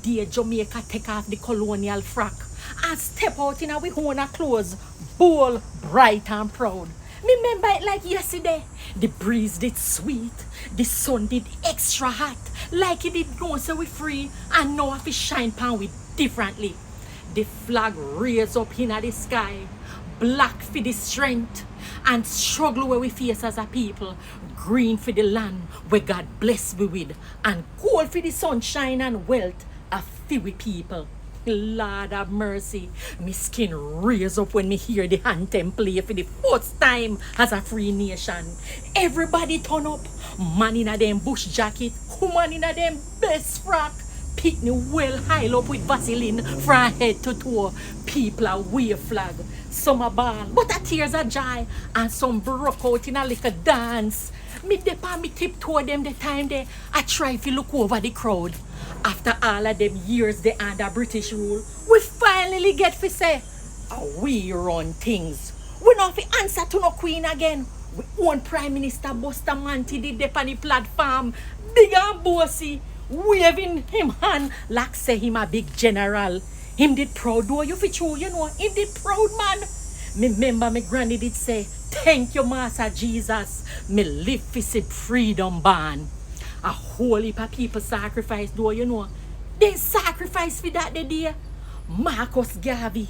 Dear Jamaica take off the colonial frock and step out in our own clothes, bold, bright and proud. Me remember it like yesterday. The breeze did sweet, the sun did extra hot, like it did know so we free and now if it shine pan we differently. The flag raised up in the sky, black for the strength and struggle where we face as a people, green for the land where God bless we with, and gold for the sunshine and wealth of few people. Lord have mercy, my skin raise up when me hear the anthem play for the first time as a free nation. Everybody turn up, man in a them bush jacket, woman in a them best frock, picnic well high up with Vaseline from head to toe. People are wave flag, some are ball, but a tears are joy, and some broke out in a little dance. Me dip on me tiptoe them the time they I try to look over the crowd. After all of them years they under British rule, we finally get to say, we run things. We not fi answer to no queen again. We own Prime Minister Bustamante did dip on the platform, big and bossy, waving him hand like say him a big general. Him did proud though you fi true, you know, him did proud man. Me remember me granny did say, thank you Master Jesus, me live fi see freedom born. A whole heap of people sacrifice though, you know. They sacrifice for that the day. Marcus Garvey,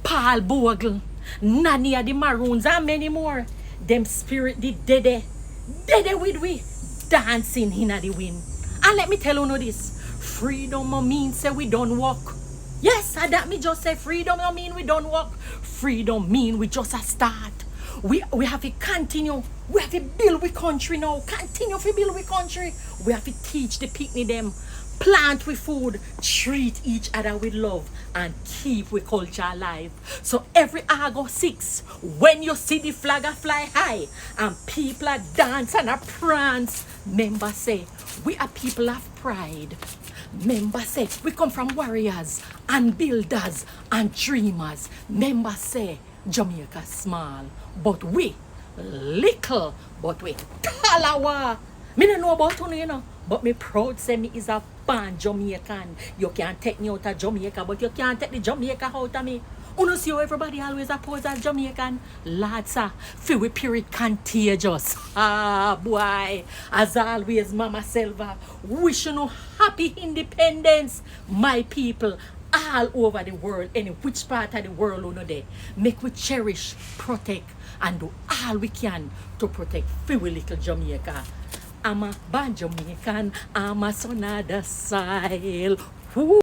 Paul Bogle, Nanny of the Maroons and many more. Them spirit did dead with we, dancing in the wind. And let me tell you this, freedom no mean say we don't walk. Yes, that me just say freedom no mean we don't walk. Freedom mean we just a start. We have to continue. We have to build we country now. Continue to build we country. We have to teach the picnic them. Plant with food. Treat each other with love. And keep we culture alive. So every August 6, when you see the flag a fly high and people are dance and a prance, members say, we are people of pride. Members say, we come from warriors and builders and dreamers. Members say, Jamaica small, but we little, but we talawa. Me don't know about you know, but me proud say me is a born Jamaican. You can't take me out of Jamaica, but you can't take the Jamaica out of me. You know see how everybody always oppose as Jamaican? Lads, sir, feel we period contagious. Ah, boy. As always, Mama Selva, wishing you happy independence, my people. All over the world, any which part of the world you know there. Make we cherish, protect, and do all we can to protect free little Jamaica. I'm a born Jamaican, I'm a son of the soil.